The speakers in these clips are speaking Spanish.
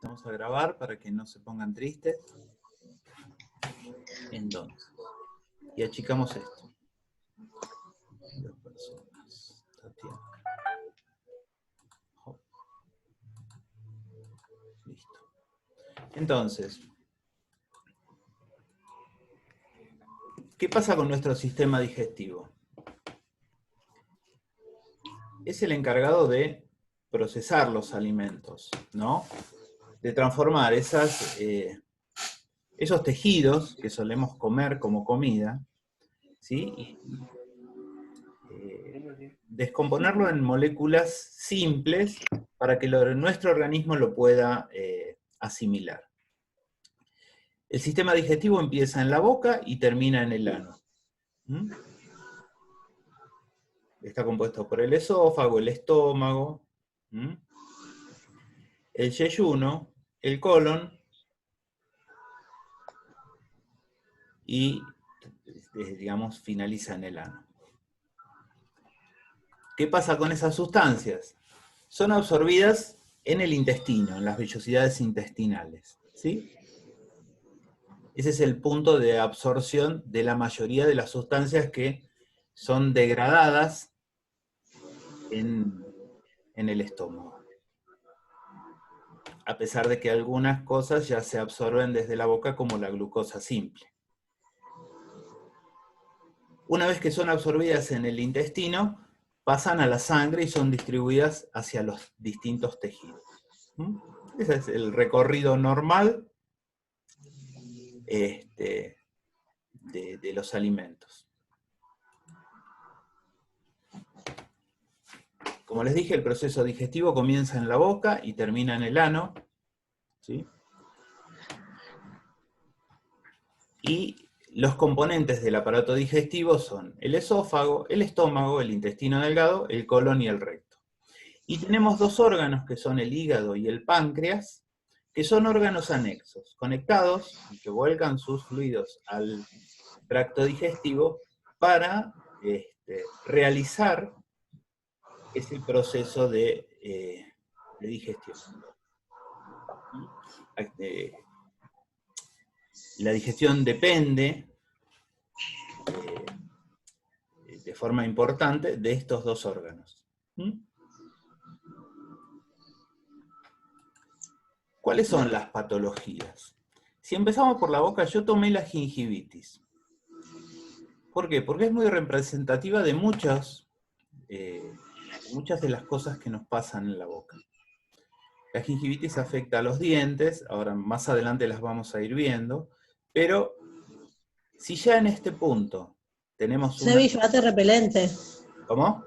Vamos a grabar para que no se pongan tristes. Entonces, y achicamos esto. Dos personas. Tatiana. Hop. Listo. Entonces, ¿qué pasa con nuestro sistema digestivo? Es el encargado de procesar los alimentos, ¿no? De transformar esos tejidos que solemos comer como comida, ¿sí? Y descomponerlo en moléculas simples para que nuestro organismo lo pueda asimilar. El sistema digestivo empieza en la boca y termina en el ano. ¿Mm? Está compuesto por el esófago, el estómago, ¿Mm? el yeyuno, el colon y, digamos, finaliza en el ano. ¿Qué pasa con esas sustancias? Son absorbidas en el intestino, en las vellosidades intestinales, ¿sí? Ese es el punto de absorción de la mayoría de las sustancias que son degradadas en el estómago. A pesar de que algunas cosas ya se absorben desde la boca, como la glucosa simple. Una vez que son absorbidas en el intestino, pasan a la sangre y son distribuidas hacia los distintos tejidos. Ese es el recorrido normal de los alimentos. Como les dije, el proceso digestivo comienza en la boca y termina en el ano, ¿sí? Y los componentes del aparato digestivo son el esófago, el estómago, el intestino delgado, el colon y el recto. Y tenemos dos órganos que son el hígado y el páncreas, que son órganos anexos, conectados y que vuelcan sus fluidos al tracto digestivo para realizar ese proceso de digestión. La digestión depende de forma importante de estos dos órganos. ¿Cuáles son las patologías? Si empezamos por la boca, yo tomé la gingivitis. ¿Por qué? Porque es muy representativa de muchas de las cosas que nos pasan en la boca. La gingivitis afecta a los dientes, ahora más adelante las vamos a ir viendo, pero si ya en este punto tenemos una... Sebi, llévate repelente. ¿Cómo?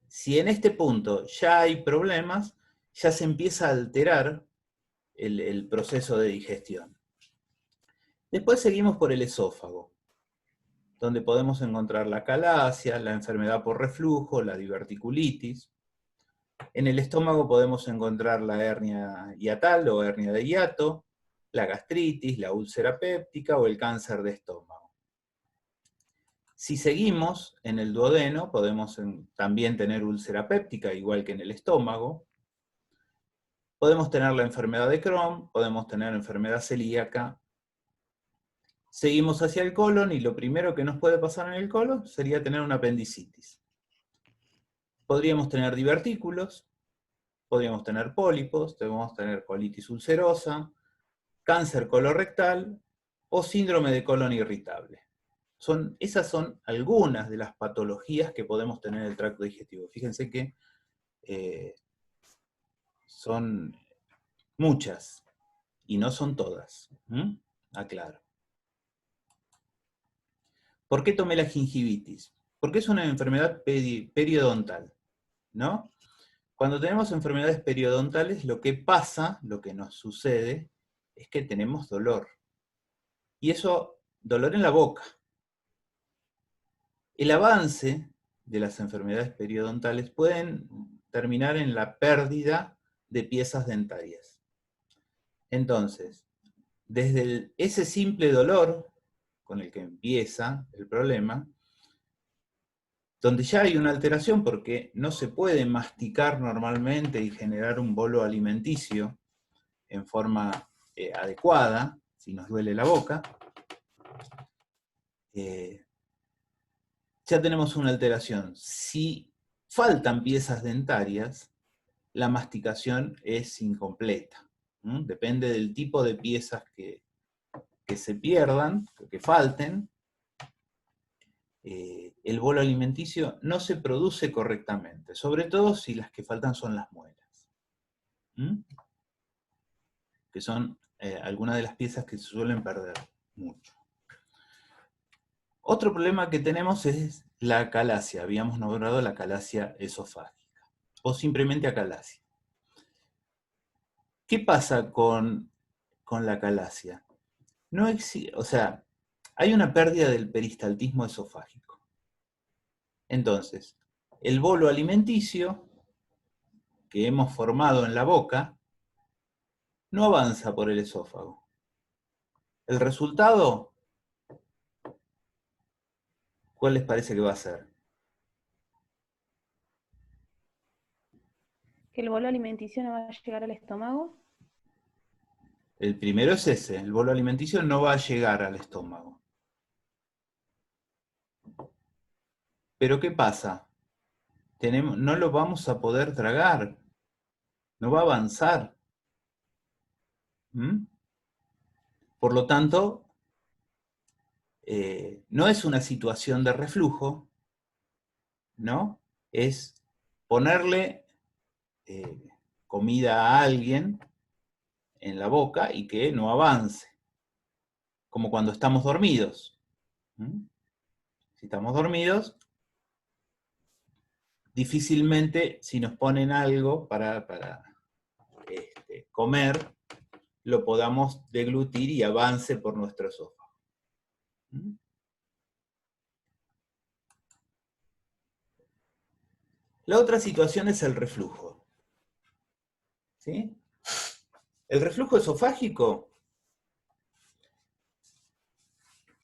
Si en este punto ya hay problemas, ya se empieza a alterar el proceso de digestión. Después seguimos por el esófago, donde podemos encontrar la calasia, la enfermedad por reflujo, la diverticulitis. En el estómago podemos encontrar la hernia hiatal o hernia de hiato, la gastritis, la úlcera péptica o el cáncer de estómago. Si seguimos en el duodeno, podemos también tener úlcera péptica, igual que en el estómago. Podemos tener la enfermedad de Crohn, podemos tener enfermedad celíaca. Seguimos hacia el colon y lo primero que nos puede pasar en el colon sería tener una apendicitis. Podríamos tener divertículos, podríamos tener pólipos, podemos tener colitis ulcerosa, cáncer colorectal o síndrome de colon irritable. Esas son algunas de las patologías que podemos tener en el tracto digestivo. Fíjense que son muchas y no son todas. Aclaro. ¿Por qué tomé la gingivitis? Porque es una enfermedad periodontal, ¿no? Cuando tenemos enfermedades periodontales, lo que pasa, lo que nos sucede, es que tenemos dolor. Y eso, dolor en la boca. El avance de las enfermedades periodontales pueden terminar en la pérdida de piezas dentarias. Entonces, desde ese simple dolor con el que empieza el problema, donde ya hay una alteración porque no se puede masticar normalmente y generar un bolo alimenticio en forma adecuada, si nos duele la boca, ya tenemos una alteración. Si faltan piezas dentarias, la masticación es incompleta. Depende del tipo de piezas que se pierdan, que falten. El bolo alimenticio no se produce correctamente, sobre todo si las que faltan son las muelas, que son algunas de las piezas que se suelen perder mucho. Otro problema que tenemos es la acalasia. Habíamos nombrado la acalasia esofágica, o simplemente acalasia. ¿Qué pasa con la acalasia? No o sea, hay una pérdida del peristaltismo esofágico. Entonces, el bolo alimenticio que hemos formado en la boca no avanza por el esófago. ¿El resultado? ¿Cuál les parece que va a ser? ¿Que el bolo alimenticio no va a llegar al estómago? El primero es ese, el bolo alimenticio no va a llegar al estómago. Pero ¿qué pasa? No lo vamos a poder tragar, no va a avanzar. Por lo tanto, no es una situación de reflujo, ¿no? Es ponerle comida a alguien en la boca y que no avance, como cuando estamos dormidos. Si estamos dormidos, difícilmente si nos ponen algo para comer, lo podamos deglutir y avance por nuestro esófago. La otra situación es el reflujo. ¿Sí? El reflujo esofágico,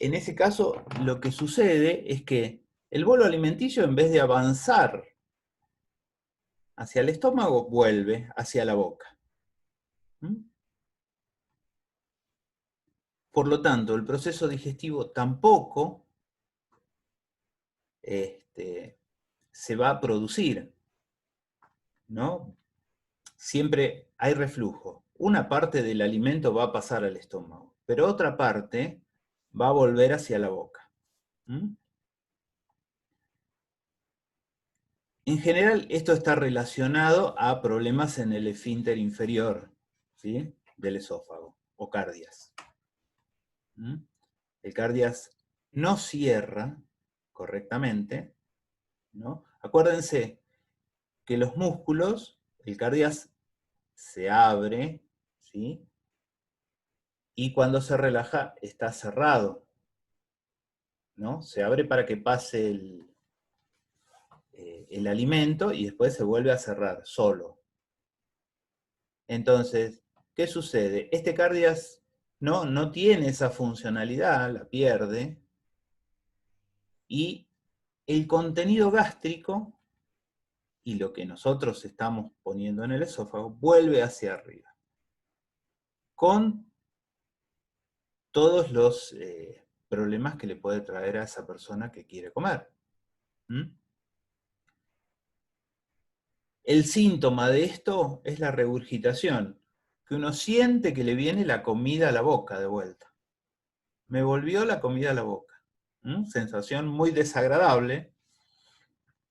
en ese caso, lo que sucede es que el bolo alimenticio, en vez de avanzar hacia el estómago, vuelve hacia la boca. Por lo tanto, el proceso digestivo tampoco se va a producir, ¿no? Siempre hay reflujo. Una parte del alimento va a pasar al estómago, pero otra parte va a volver hacia la boca. En general, esto está relacionado a problemas en el esfínter inferior, ¿sí?, del esófago, o cardias. El cardias no cierra correctamente, ¿no? Acuérdense que los músculos, el cardias se abre, ¿sí?, y cuando se relaja está cerrado, ¿no? Se abre para que pase el alimento y después se vuelve a cerrar solo. Entonces, ¿qué sucede? Este cardias no tiene esa funcionalidad, la pierde, y el contenido gástrico y lo que nosotros estamos poniendo en el esófago vuelve hacia arriba, con todos los problemas que le puede traer a esa persona que quiere comer. El síntoma de esto es la regurgitación, que uno siente que le viene la comida a la boca de vuelta. Me volvió la comida a la boca. Sensación muy desagradable,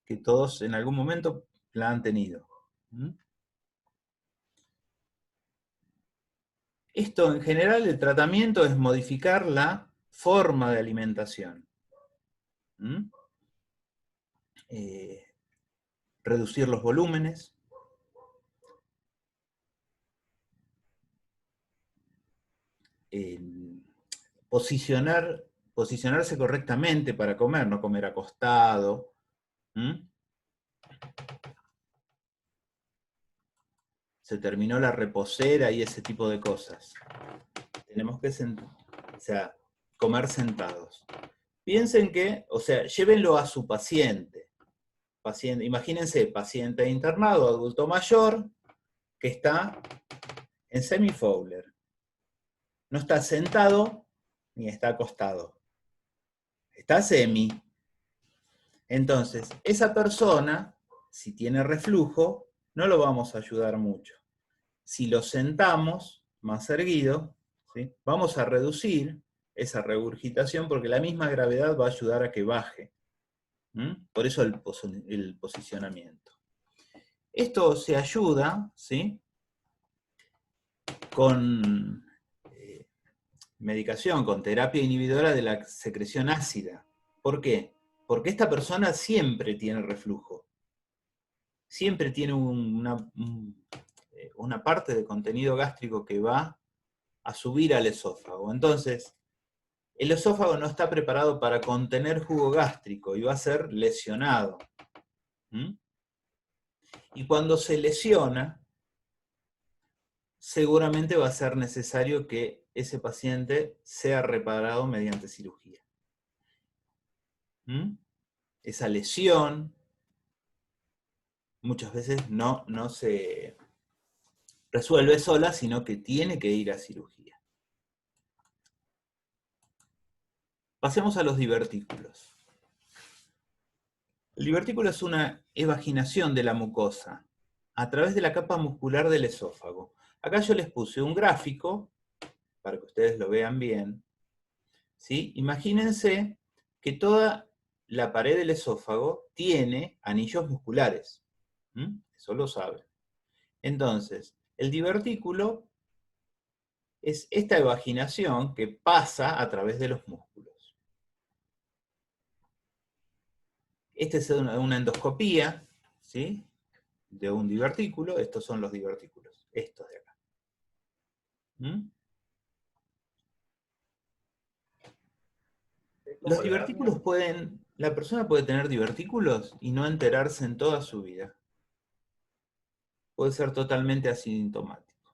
que todos en algún momento la han tenido. Esto, en general, el tratamiento es modificar la forma de alimentación. Reducir los volúmenes. Posicionarse correctamente para comer, no comer acostado. Se terminó la reposera y ese tipo de cosas. Tenemos que comer sentados. Piensen que, llévenlo a su paciente. paciente, imagínense, paciente internado, adulto mayor, que está en semi-Fowler. No está sentado ni está acostado. Está semi. Entonces, esa persona, si tiene reflujo, no lo vamos a ayudar mucho. Si lo sentamos más erguido, ¿sí?, vamos a reducir esa regurgitación porque la misma gravedad va a ayudar a que baje. Por eso el posicionamiento. Esto se ayuda, ¿sí?, con medicación, con terapia inhibidora de la secreción ácida. ¿Por qué? Porque esta persona siempre tiene reflujo. Siempre tiene una parte de contenido gástrico que va a subir al esófago. Entonces, el esófago no está preparado para contener jugo gástrico y va a ser lesionado. Y cuando se lesiona, seguramente va a ser necesario que ese paciente sea reparado mediante cirugía. Esa lesión muchas veces no se resuelve sola, sino que tiene que ir a cirugía. Pasemos a los divertículos. El divertículo es una evaginación de la mucosa a través de la capa muscular del esófago. Acá yo les puse un gráfico para que ustedes lo vean bien. ¿Sí? Imagínense que toda la pared del esófago tiene anillos musculares. Eso lo saben. Entonces, el divertículo es esta evaginación que pasa a través de los músculos. Esta es una endoscopía, ¿sí?, de un divertículo. Estos son los divertículos, estos de acá. Los divertículos la persona puede tener divertículos y no enterarse en toda su vida. Puede ser totalmente asintomático.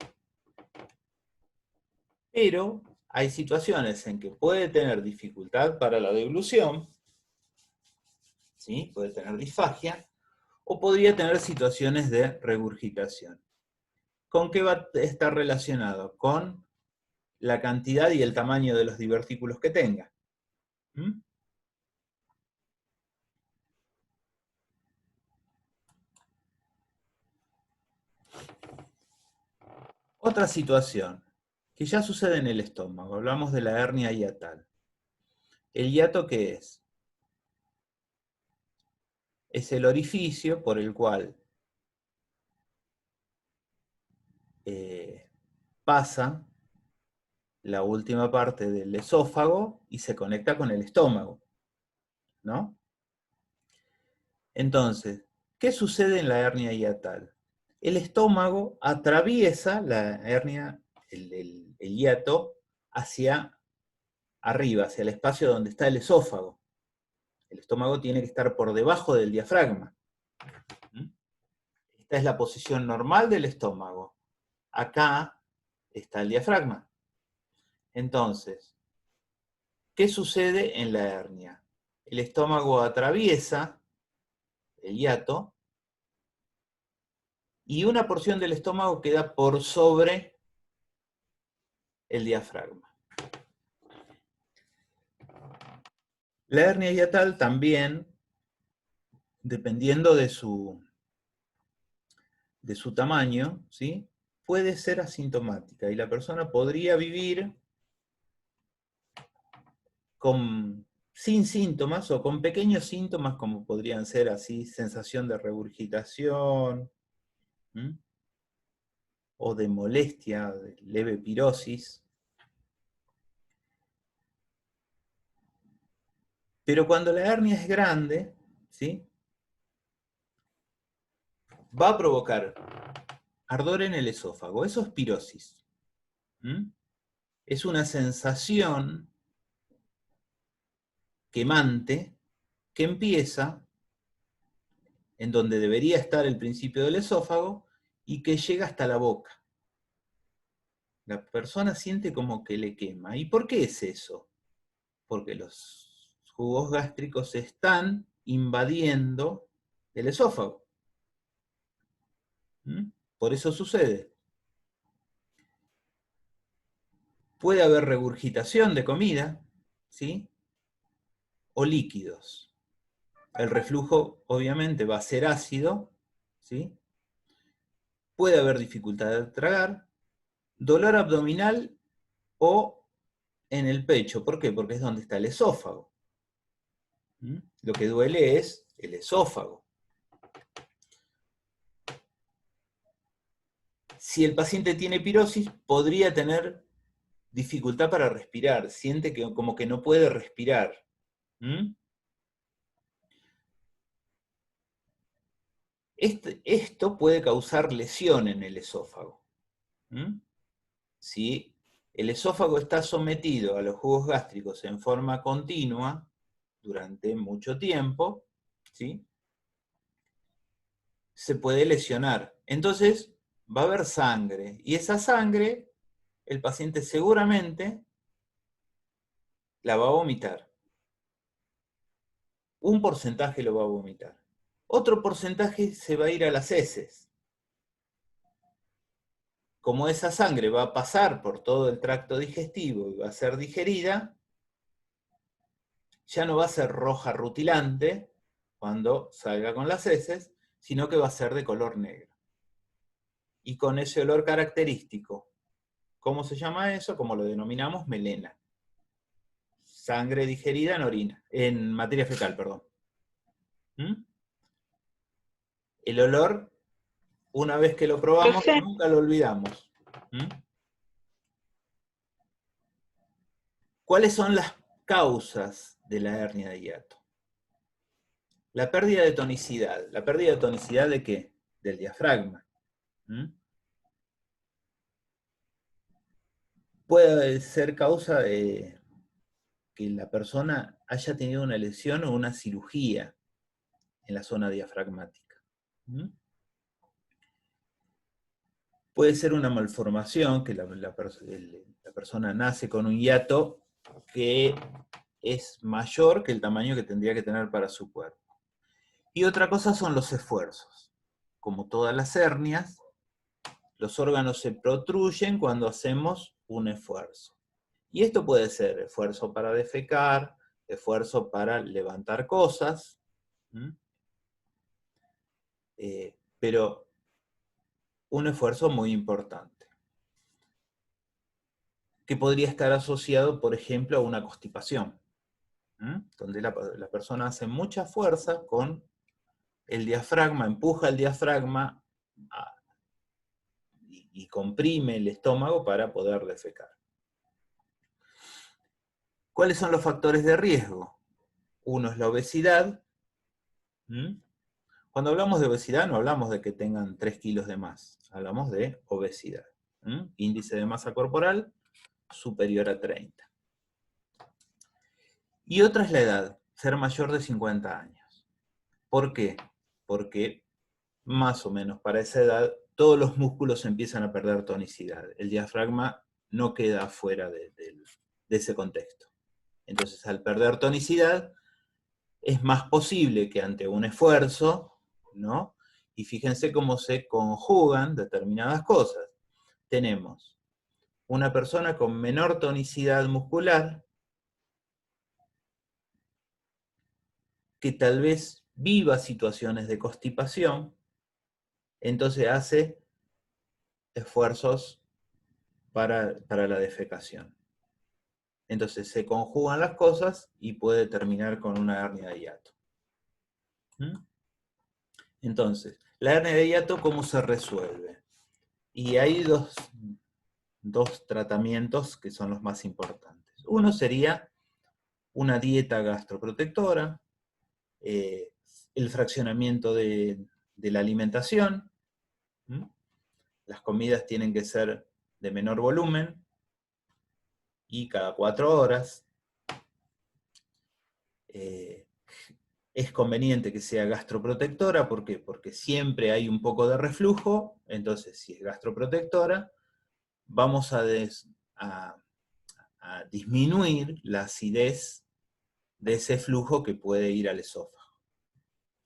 Pero hay situaciones en que puede tener dificultad para la deglución, ¿sí?, puede tener disfagia, o podría tener situaciones de regurgitación. ¿Con qué va a estar relacionado? Con la cantidad y el tamaño de los divertículos que tenga. Otra situación, que ya sucede en el estómago, hablamos de la hernia hiatal. ¿El hiato qué es? Es el orificio por el cual pasa la última parte del esófago y se conecta con el estómago, ¿no? Entonces, ¿qué sucede en la hernia hiatal? El estómago atraviesa la hernia, el hiato, hacia arriba, hacia el espacio donde está el esófago. El estómago tiene que estar por debajo del diafragma. Esta es la posición normal del estómago. Acá está el diafragma. Entonces, ¿qué sucede en la hernia? El estómago atraviesa el hiato y una porción del estómago queda por sobre el diafragma. La hernia hiatal también, dependiendo de su tamaño, ¿sí?, puede ser asintomática y la persona podría vivir sin síntomas o con pequeños síntomas como podrían ser así sensación de regurgitación o de molestia, de leve pirosis. Pero cuando la hernia es grande, ¿sí?, va a provocar ardor en el esófago. Eso es pirosis. Es una sensación quemante que empieza en donde debería estar el principio del esófago y que llega hasta la boca. La persona siente como que le quema. ¿Y por qué es eso? Porque los jugos gástricos están invadiendo el esófago. ¿Mm? Por eso sucede. Puede haber regurgitación de comida, ¿sí? O líquidos. El reflujo obviamente va a ser ácido, ¿sí? Puede haber dificultad de tragar, dolor abdominal o en el pecho. ¿Por qué? Porque es donde está el esófago. ¿Mm? Lo que duele es el esófago. Si el paciente tiene pirosis, podría tener dificultad para respirar, siente que como que no puede respirar. ¿Mm? Esto puede causar lesión en el esófago. ¿Mm? Si el esófago está sometido a los jugos gástricos en forma continua durante mucho tiempo, ¿sí? Se puede lesionar. Entonces va a haber sangre, y esa sangre el paciente seguramente la va a vomitar. Un porcentaje lo va a vomitar. Otro porcentaje se va a ir a las heces. Como esa sangre va a pasar por todo el tracto digestivo y va a ser digerida, ya no va a ser roja rutilante cuando salga con las heces, sino que va a ser de color negro. Y con ese olor característico. ¿Cómo se llama eso? Como lo denominamos, melena. Sangre digerida en orina, en materia fecal, perdón. ¿Mm? El olor, una vez que lo probamos, Profe, nunca lo olvidamos. ¿Mm? ¿Cuáles son las causas de la hernia de hiato? La pérdida de tonicidad. ¿La pérdida de tonicidad de qué? Del diafragma. ¿Mm? Puede ser causa de que la persona haya tenido una lesión o una cirugía en la zona diafragmática. ¿Mm? Puede ser una malformación, que la persona nace con un hiato que es mayor que el tamaño que tendría que tener para su cuerpo. Y otra cosa son los esfuerzos. Como todas las hernias, los órganos se protruyen cuando hacemos un esfuerzo. Y esto puede ser esfuerzo para defecar, esfuerzo para levantar cosas, pero un esfuerzo muy importante, que podría estar asociado, por ejemplo, a una constipación, donde la persona hace mucha fuerza con el diafragma, empuja el diafragma y comprime el estómago para poder defecar. ¿Cuáles son los factores de riesgo? Uno es la obesidad. Cuando hablamos de obesidad no hablamos de que tengan 3 kilos de más, hablamos de obesidad. Índice de masa corporal superior a 30. Y otra es la edad, ser mayor de 50 años. ¿Por qué? Porque más o menos para esa edad todos los músculos empiezan a perder tonicidad. El diafragma no queda fuera de ese contexto. Entonces, al perder tonicidad, es más posible que ante un esfuerzo, ¿no? Y fíjense cómo se conjugan determinadas cosas. Tenemos una persona con menor tonicidad muscular, que tal vez viva situaciones de constipación, entonces hace esfuerzos para la defecación. Entonces se conjugan las cosas y puede terminar con una hernia de hiato. Entonces, la hernia de hiato, ¿cómo se resuelve? Y hay dos tratamientos que son los más importantes. Uno sería una dieta gastroprotectora, el fraccionamiento de la alimentación. Las comidas tienen que ser de menor volumen y cada 4 horas. Es conveniente que sea gastroprotectora, ¿por qué? Porque siempre hay un poco de reflujo, entonces si es gastroprotectora, vamos a disminuir la acidez de ese flujo que puede ir al esófago.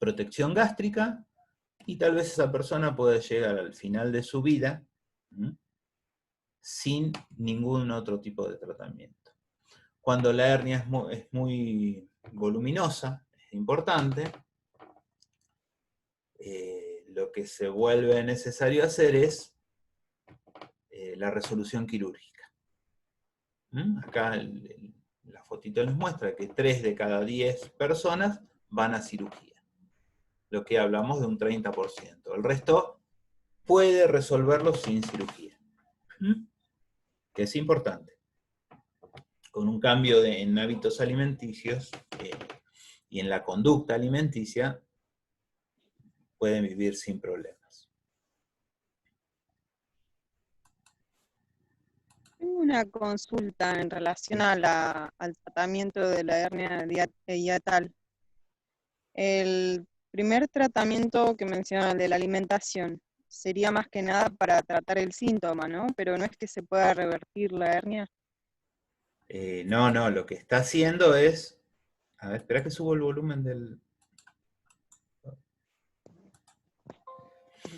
protección gástrica, y tal vez esa persona pueda llegar al final de su vida sin ningún otro tipo de tratamiento. Cuando la hernia es muy voluminosa, es importante, lo que se vuelve necesario hacer es la resolución quirúrgica. Acá la fotito nos muestra que 3 de cada 10 personas van a cirugía. Lo que hablamos de un 30%. El resto puede resolverlo sin cirugía. Que es importante. Con un cambio en hábitos alimenticios y en la conducta alimenticia, pueden vivir sin problemas. Tengo una consulta en relación al tratamiento de la hernia hiatal. El primer tratamiento que menciona, el de la alimentación, sería más que nada para tratar el síntoma, ¿no? Pero no es que se pueda revertir la hernia. No, lo que está haciendo es... A ver, espera que subo el volumen del...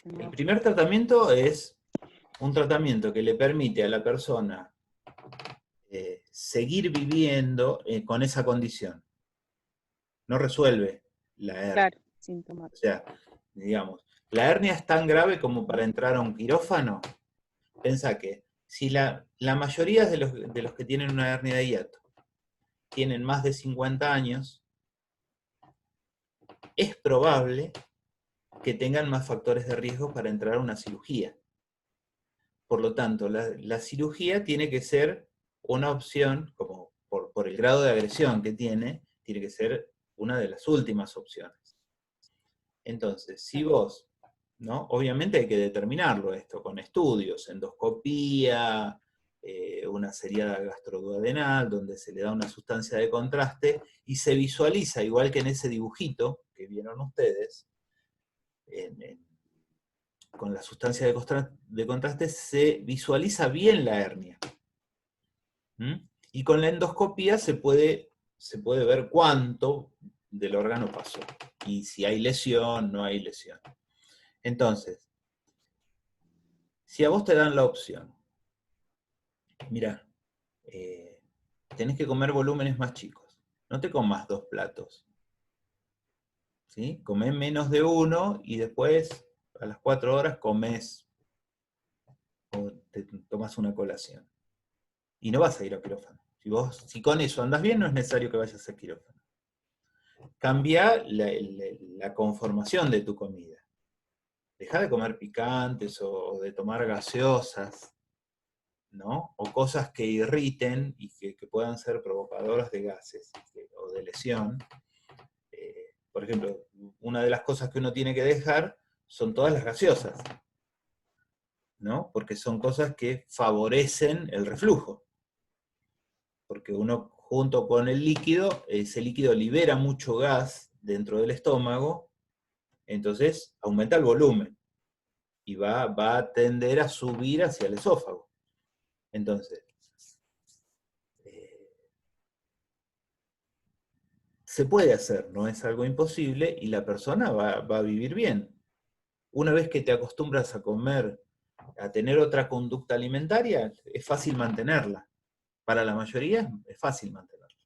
El primer tratamiento es un tratamiento que le permite a la persona seguir viviendo con esa condición. No resuelve la hernia. Claro, síntoma. O sea, digamos, la hernia es tan grave como para entrar a un quirófano. Pensá que si la mayoría de los que tienen una hernia de hiato tienen más de 50 años, es probable que tengan más factores de riesgo para entrar a una cirugía. Por lo tanto, la cirugía tiene que ser una opción, como por el grado de agresión que tiene que ser una de las últimas opciones. Entonces, si vos, ¿no? Obviamente hay que determinarlo esto con estudios, endoscopía, una seriada gastroduodenal, donde se le da una sustancia de contraste, y se visualiza, igual que en ese dibujito que vieron ustedes, con la sustancia de contraste se visualiza bien la hernia. Y con la endoscopía se puede ver cuánto del órgano pasó, y si hay lesión, no hay lesión. Entonces, si a vos te dan la opción, mirá, tenés que comer volúmenes más chicos, no te comas 2 platos, ¿sí? Comé menos de 1 y después a las 4 horas comés o te tomás una colación. Y no vas a ir a quirófano. Si con eso andas bien, no es necesario que vayas a quirófano. Cambia la conformación de tu comida. Deja de comer picantes o de tomar gaseosas, ¿no? O cosas que irriten y que puedan ser provocadoras de gases o de lesión. Por ejemplo, una de las cosas que uno tiene que dejar son todas las gaseosas, ¿no? Porque son cosas que favorecen el reflujo. Porque uno, junto con el líquido, ese líquido libera mucho gas dentro del estómago, entonces aumenta el volumen y va a tender a subir hacia el esófago. Entonces, se puede hacer, no es algo imposible, y la persona va a vivir bien. Una vez que te acostumbras a comer, a tener otra conducta alimentaria, es fácil mantenerla. Para la mayoría es fácil mantenerla.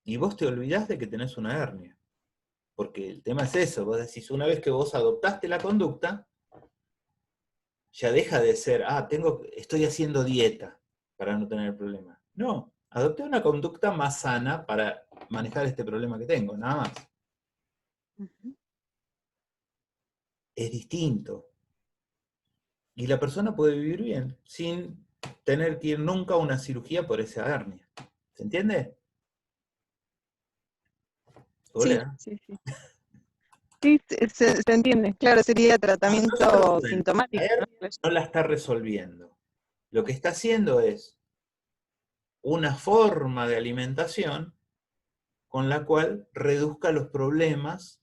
Y vos te olvidás de que tenés una hernia. Porque el tema es eso, vos decís, una vez que vos adoptaste la conducta, ya deja de ser, estoy haciendo dieta para no tener problema. No, adopté una conducta más sana para manejar este problema que tengo, nada más. Es distinto. Y la persona puede vivir bien, sin tener que ir nunca a una cirugía por esa hernia. ¿Se entiende? Hola. Sí. Sí, se entiende. Claro, sería tratamiento La sintomático, hernia ¿no? no la está resolviendo. Lo que está haciendo es una forma de alimentación con la cual reduzca los problemas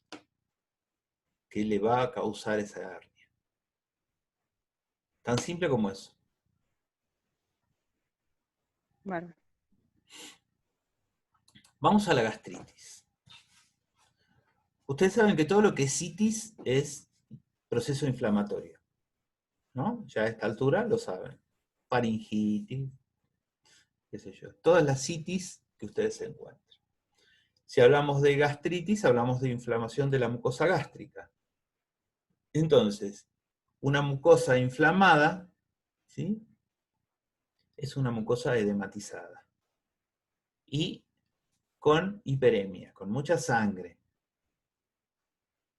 que le va a causar esa hernia. Tan simple como eso. Bueno. Vamos a la gastritis. Ustedes saben que todo lo que es citis es proceso inflamatorio, ¿no? Ya a esta altura lo saben. Faringitis, qué sé yo. Todas las citis que ustedes se encuentren. Si hablamos de gastritis, hablamos de inflamación de la mucosa gástrica. Entonces, una mucosa inflamada, ¿sí?, es una mucosa edematizada. Y con hiperemia, con mucha sangre.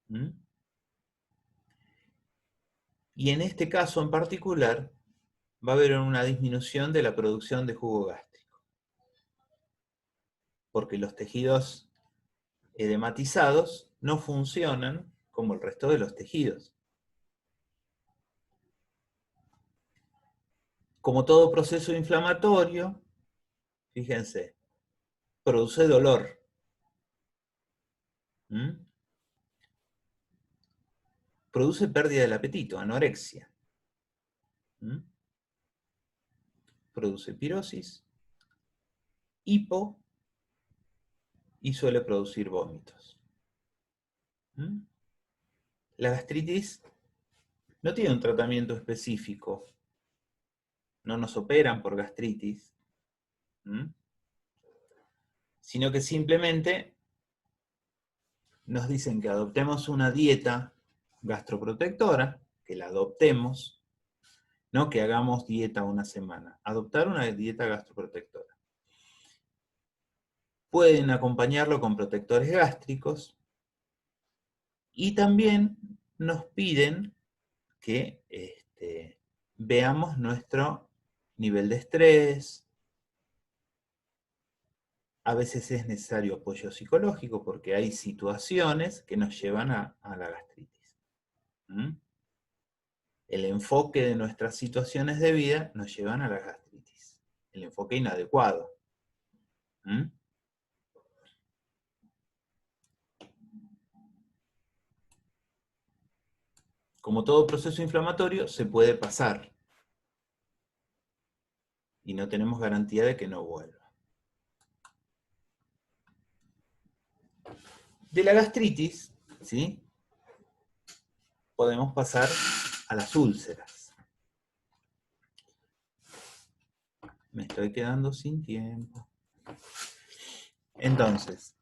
¿Mm? Y en este caso en particular, va a haber una disminución de la producción de jugo gástrico. Porque los tejidos edematizados no funcionan como el resto de los tejidos. Como todo proceso inflamatorio, fíjense, produce dolor. ¿Mm? Produce pérdida del apetito, anorexia. ¿Mm? Produce pirosis, hipo y suele producir vómitos. ¿Mm? La gastritis no tiene un tratamiento específico. No nos operan por gastritis. ¿Mm? Sino que simplemente nos dicen que adoptemos una dieta gastroprotectora, que la adoptemos, no que hagamos dieta una semana. Adoptar una dieta gastroprotectora. Pueden acompañarlo con protectores gástricos y también nos piden que veamos nuestro nivel de estrés. A veces es necesario apoyo psicológico porque hay situaciones que nos llevan a la gastritis. ¿Mm? El enfoque de nuestras situaciones de vida nos llevan a la gastritis. El enfoque inadecuado. ¿Mm? Como todo proceso inflamatorio, se puede pasar. Y no tenemos garantía de que no vuelva. De la gastritis, ¿sí?, podemos pasar a las úlceras. Me estoy quedando sin tiempo. Entonces,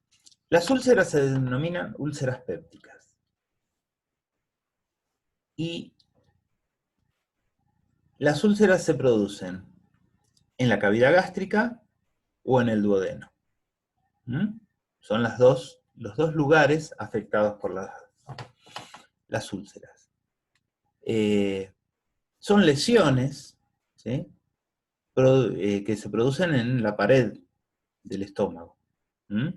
las úlceras se denominan úlceras pépticas. Y las úlceras se producen en la cavidad gástrica o en el duodeno. ¿Mm? Son los dos lugares afectados por las úlceras. Son lesiones, ¿sí?, que se producen en la pared del estómago. ¿Mm?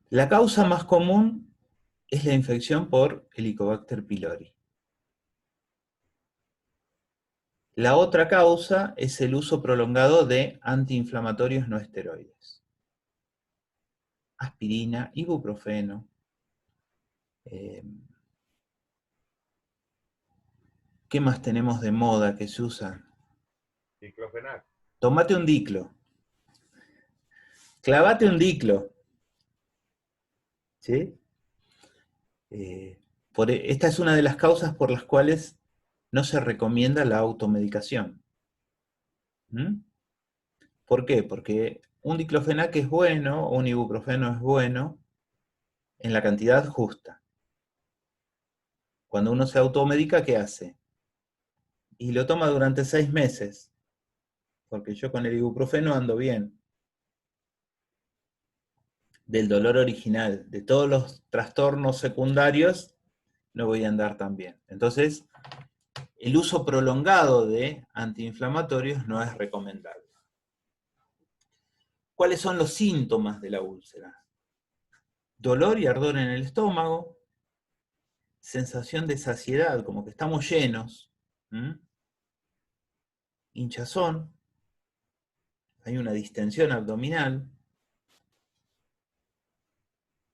La causa más común es la infección por Helicobacter pylori. La otra causa es el uso prolongado de antiinflamatorios no esteroides. Aspirina, ibuprofeno. ¿Qué más tenemos de moda que se usa? Diclofenac. Tomate un diclo. Clavate un diclo. ¿Sí? Esta es una de las causas por las cuales no se recomienda la automedicación. ¿Mm? ¿Por qué? Porque un diclofenac es bueno, o un ibuprofeno es bueno, en la cantidad justa. Cuando uno se automedica, ¿qué hace? Y lo toma durante 6 meses, porque yo con el ibuprofeno ando bien. Del dolor original, de todos los trastornos secundarios, no voy a andar tan bien. Entonces, el uso prolongado de antiinflamatorios no es recomendable. ¿Cuáles son los síntomas de la úlcera? Dolor y ardor en el estómago, sensación de saciedad, como que estamos llenos, hinchazón, hay una distensión abdominal,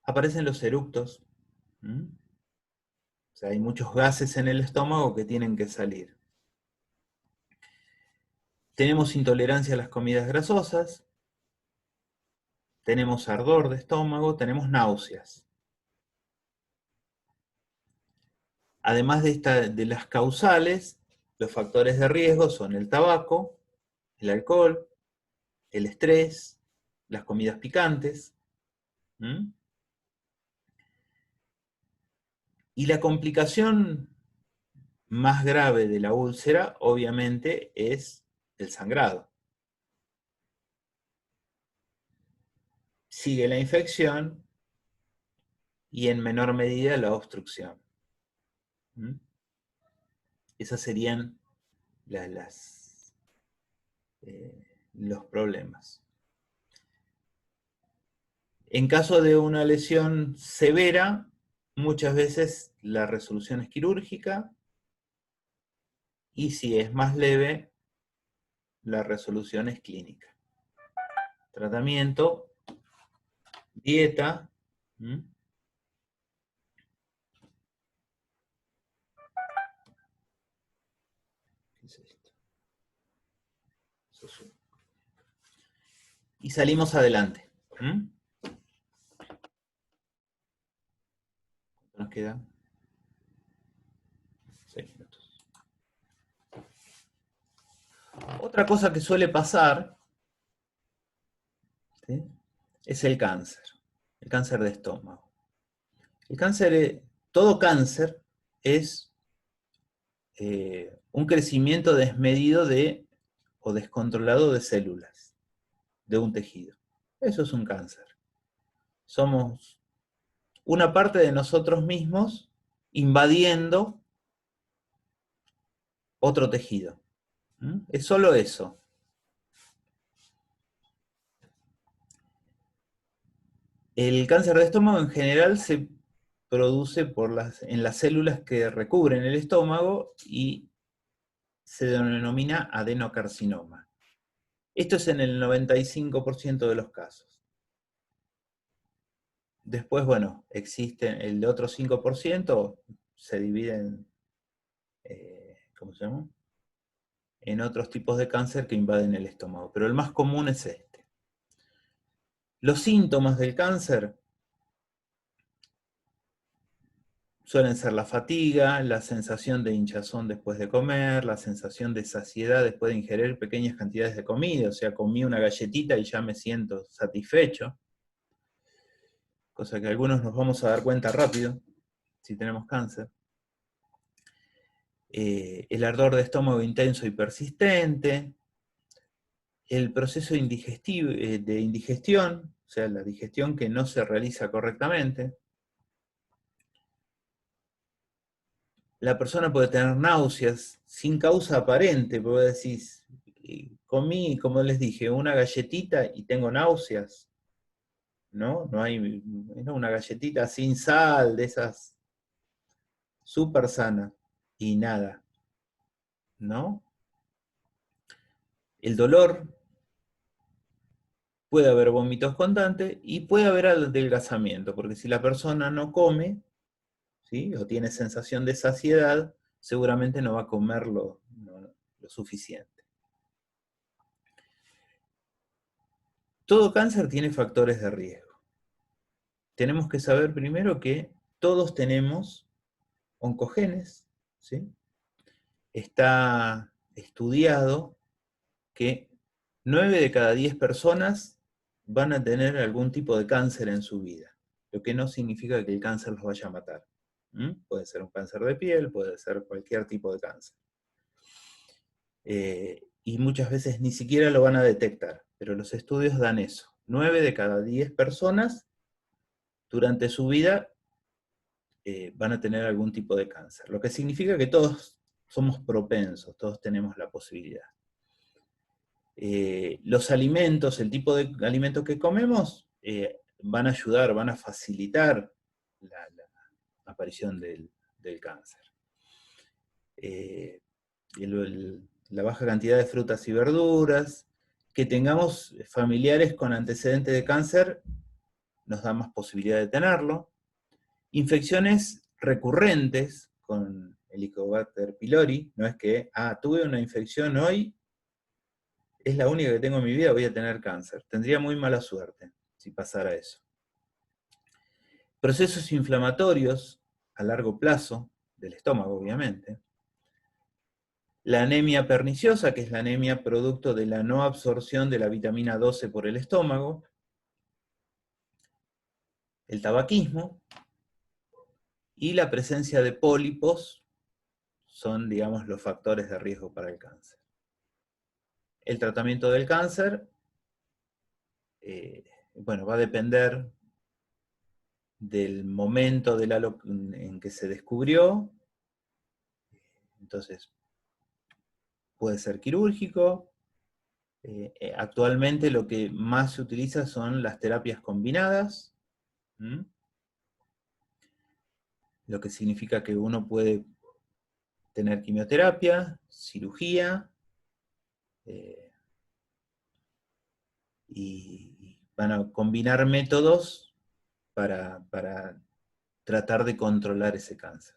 aparecen los eructos, o sea, hay muchos gases en el estómago que tienen que salir. Tenemos intolerancia a las comidas grasosas, tenemos ardor de estómago, tenemos náuseas. Además de las causales, los factores de riesgo son el tabaco, el alcohol, el estrés, las comidas picantes. Y la complicación más grave de la úlcera, obviamente, es el sangrado. Sigue la infección y en menor medida la obstrucción. Esos serían los problemas. En caso de una lesión severa, muchas veces la resolución es quirúrgica, y si es más leve, la resolución es clínica. Tratamiento, dieta. ¿Qué es esto? Y salimos adelante. ¿Cuánto nos queda? 6 minutos. Otra cosa que suele pasar, ¿sí?, es el cáncer de estómago. El cáncer, todo cáncer es un crecimiento desmedido o descontrolado de células de un tejido. Eso es un cáncer. Somos una parte de nosotros mismos invadiendo otro tejido. Es solo eso. El cáncer de estómago en general se produce en las células que recubren el estómago y se denomina adenocarcinoma. Esto es en el 95% de los casos. Después, bueno, existe el otro 5%, se divide en, ¿cómo se llama?, en otros tipos de cáncer que invaden el estómago, pero el más común es este. Los síntomas del cáncer suelen ser la fatiga, la sensación de hinchazón después de comer, la sensación de saciedad después de ingerir pequeñas cantidades de comida, o sea, comí una galletita y ya me siento satisfecho, cosa que algunos nos vamos a dar cuenta rápido si tenemos cáncer. El ardor de estómago intenso y persistente, el proceso de indigestión, o sea, la digestión que no se realiza correctamente. La persona puede tener náuseas sin causa aparente, puede decir, comí, como les dije, una galletita y tengo náuseas, ¿no? No hay una galletita sin sal, de esas súper sanas, y nada, ¿no? El dolor, puede haber vómitos constantes y puede haber adelgazamiento, porque si la persona no come, ¿sí?, o tiene sensación de saciedad, seguramente no va a comer lo suficiente. Todo cáncer tiene factores de riesgo. Tenemos que saber primero que todos tenemos oncogenes, ¿sí? Está estudiado que 9 de cada 10 personas van a tener algún tipo de cáncer en su vida, lo que no significa que el cáncer los vaya a matar. Puede ser un cáncer de piel, puede ser cualquier tipo de cáncer. Y muchas veces ni siquiera lo van a detectar, pero los estudios dan eso. 9 de cada 10 personas durante su vida van a tener algún tipo de cáncer, lo que significa que todos somos propensos, todos tenemos la posibilidad. Los alimentos, el tipo de alimentos que comemos, van a ayudar, van a facilitar la aparición del cáncer. La baja cantidad de frutas y verduras, que tengamos familiares con antecedentes de cáncer, nos da más posibilidad de tenerlo. Infecciones recurrentes con Helicobacter pylori, no es que, tuve una infección hoy, es la única que tengo en mi vida, voy a tener cáncer. Tendría muy mala suerte. si pasara eso. Procesos inflamatorios a largo plazo, del estómago obviamente. La anemia perniciosa, que es la anemia producto de la no absorción de la vitamina 12 por el estómago. El tabaquismo y la presencia de pólipos son, digamos, los factores de riesgo para el cáncer. El tratamiento del cáncer, bueno, va a depender del momento en que se descubrió. Entonces, puede ser quirúrgico. Actualmente lo que más se utiliza son las terapias combinadas, lo que significa que uno puede tener quimioterapia, cirugía, y van a combinar métodos para tratar de controlar ese cáncer.